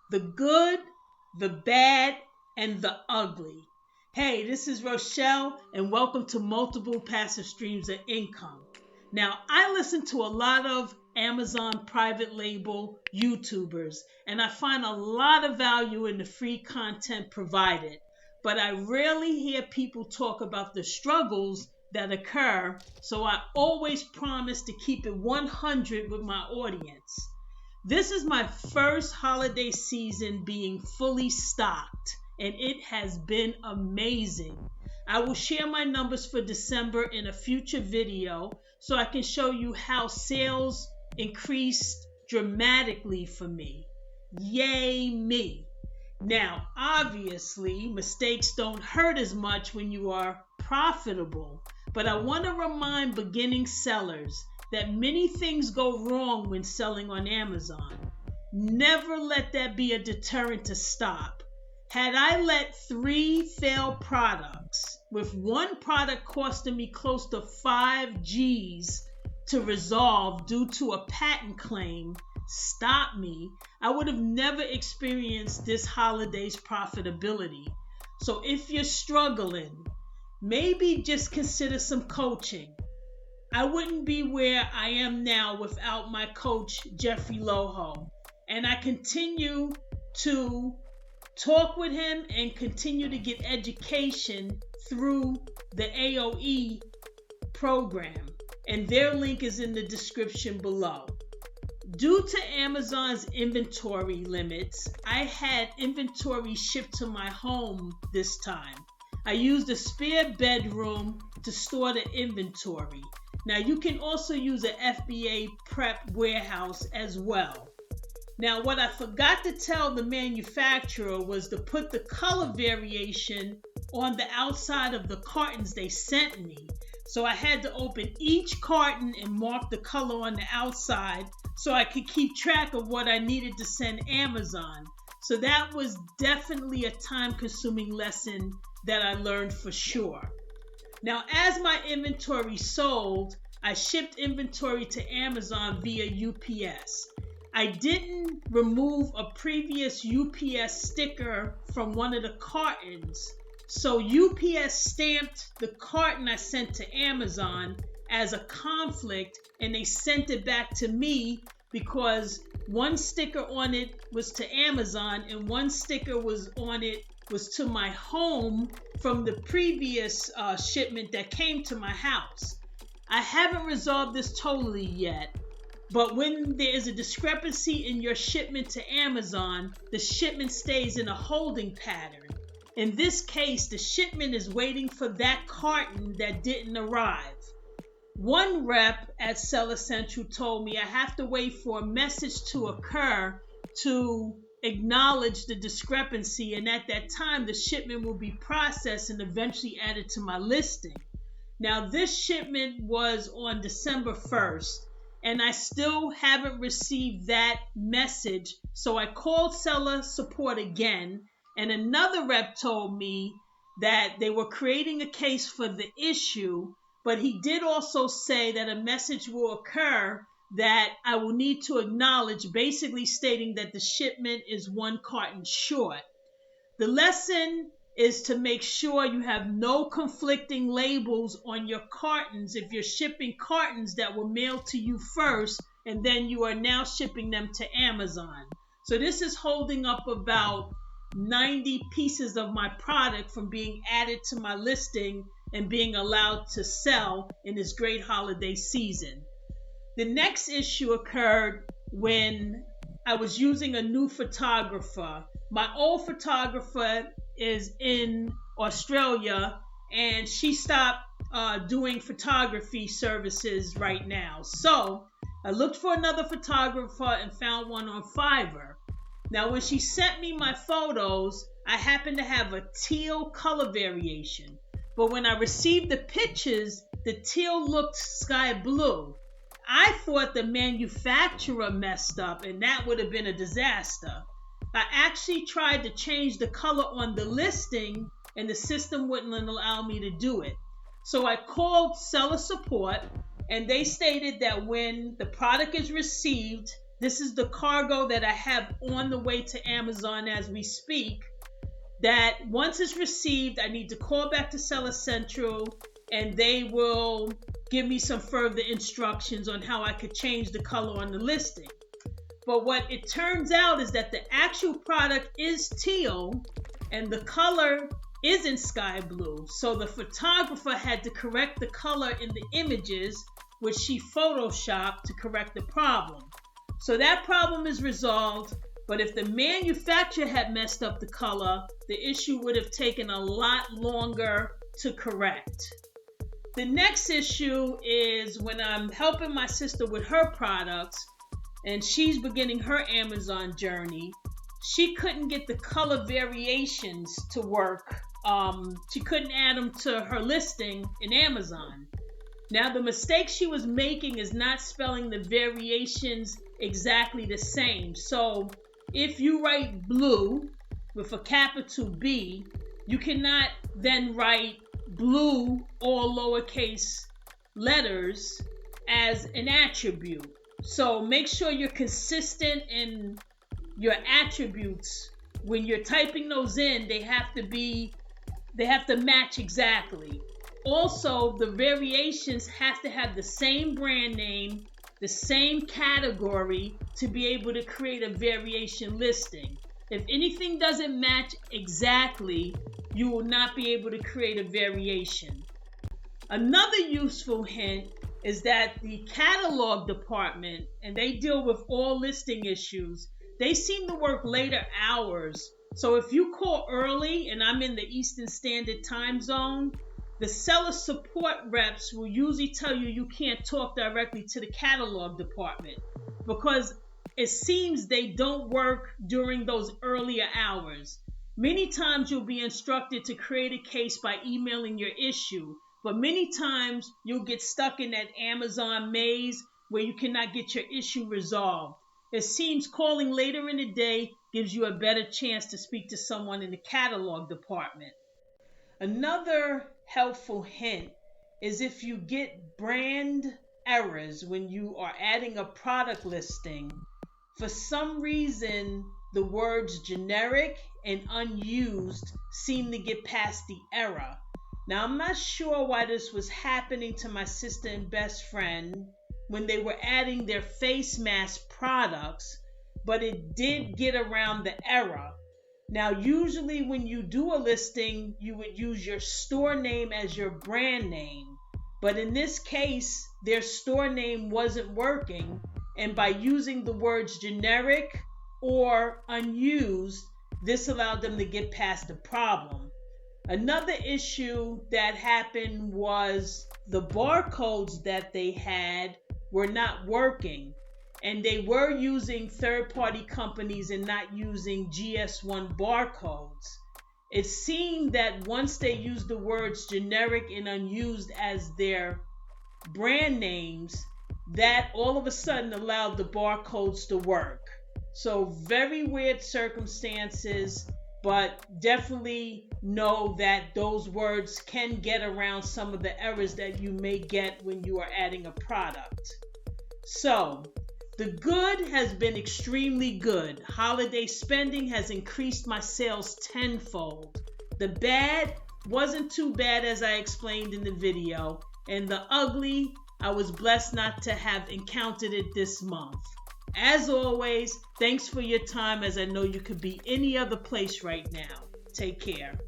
the good, the bad, and the ugly. Hey, this is Rochelle, and welcome to Multiple Passive Streams of Income. Now, I listen to a lot of Amazon private label YouTubers, and I find a lot of value in the free content provided, but I rarely hear people talk about the struggles that occur, so I always promise to keep it 100 with my audience. This is my first holiday season being fully stocked, and it has been amazing. I will share my numbers for December in a future video so I can show you how sales increased dramatically for me. Yay me! Now, obviously, mistakes don't hurt as much when you are profitable, but I want to remind beginning sellers that many things go wrong when selling on Amazon. Never let that be a deterrent to stop. Had I let 3 failed products, with one product costing me close to 5 G's to resolve due to a patent claim, stop me, I would have never experienced this holiday's profitability. So if you're struggling, maybe just consider some coaching. I wouldn't be where I am now without my coach, Jeffrey Loho, and I continue to talk with him and continue to get education through the AOE program, and their link is in the description below. Due to Amazon's inventory limits, I had inventory shipped to my home this time. I used a spare bedroom to store the inventory. Now you can also use an FBA prep warehouse as well. Now what I forgot to tell the manufacturer was to put the color variation on the outside of the cartons they sent me. So I had to open each carton and mark the color on the outside so I could keep track of what I needed to send Amazon. So that was definitely a time-consuming lesson that I learned for sure. Now, as my inventory sold, I shipped inventory to Amazon via UPS. I didn't remove a previous UPS sticker from one of the cartons, so UPS stamped the carton I sent to Amazon as a conflict, and they sent it back to me because one sticker on it was to Amazon and one sticker was on it was to my home from the previous shipment that came to my house. I haven't resolved this totally yet, but when there is a discrepancy in your shipment to Amazon, the shipment stays in a holding pattern. In this case, the shipment is waiting for that carton that didn't arrive. One rep at Seller Central told me I have to wait for a message to occur to acknowledge the discrepancy, and at that time the shipment will be processed and eventually added to my listing. Now this shipment was on December 1st and I still haven't received that message, so I called seller support again, and another rep told me that they were creating a case for the issue, but he did also say that a message will occur that I will need to acknowledge, basically stating that the shipment is 1 carton short. The lesson is to make sure you have no conflicting labels on your cartons if you're shipping cartons that were mailed to you first and then you are now shipping them to Amazon. So this is holding up about 90 pieces of my product from being added to my listing and being allowed to sell in this great holiday season. The next issue occurred when I was using a new photographer. My old photographer is in Australia and she stopped doing photography services right now. So I looked for another photographer and found one on Fiverr. Now when she sent me my photos, I happened to have a teal color variation. But when I received the pictures, the teal looked sky blue. I thought the manufacturer messed up and that would have been a disaster. I actually tried to change the color on the listing and the system wouldn't allow me to do it. So I called seller support and they stated that when the product is received, This is the cargo that I have on the way to Amazon as we speak, that once it's received, I need to call back to Seller Central and they will give me some further instructions on how I could change the color on the listing. But what it turns out is that the actual product is teal and the color isn't sky blue. So the photographer had to correct the color in the images, which she photoshopped to correct the problem. So that problem is resolved, but if the manufacturer had messed up the color, the issue would have taken a lot longer to correct. The next issue is when I'm helping my sister with her products and she's beginning her Amazon journey, she couldn't get the color variations to work. She couldn't add them to her listing in Amazon. Now, the mistake she was making is not spelling the variations exactly the same. So if you write blue with a capital B, you cannot then write blue all lowercase letters as an attribute. So make sure you're consistent in your attributes. When you're typing those in, they have to match exactly. Also, the variations have to have the same brand name, the same category to be able to create a variation listing. If anything doesn't match exactly, you will not be able to create a variation. Another useful hint is that the catalog department, and they deal with all listing issues, they seem to work later hours. So if you call early and I'm in the Eastern Standard Time Zone, the seller support reps will usually tell you you can't talk directly to the catalog department because it seems they don't work during those earlier hours. Many times you'll be instructed to create a case by emailing your issue, but many times you'll get stuck in that Amazon maze where you cannot get your issue resolved. It seems calling later in the day gives you a better chance to speak to someone in the catalog department. Another helpful hint is if you get brand errors when you are adding a product listing, for some reason the words generic and unused seem to get past the error. Now, I'm not sure why this was happening to my sister and best friend when they were adding their face mask products, but it did get around the error. Now, usually when you do a listing, you would use your store name as your brand name. But in this case, their store name wasn't working. And by using the words generic or unused, this allowed them to get past the problem. Another issue that happened was the barcodes that they had were not working. And they were using third-party companies and not using GS1 barcodes. It seemed that once they used the words generic and unused as their brand names, that all of a sudden allowed the barcodes to work. So very weird circumstances, but definitely know that those words can get around some of the errors that you may get when you are adding a product. So, the good has been extremely good. Holiday spending has increased my sales tenfold. The bad wasn't too bad as I explained in the video. And the ugly, I was blessed not to have encountered it this month. As always, thanks for your time as I know you could be any other place right now. Take care.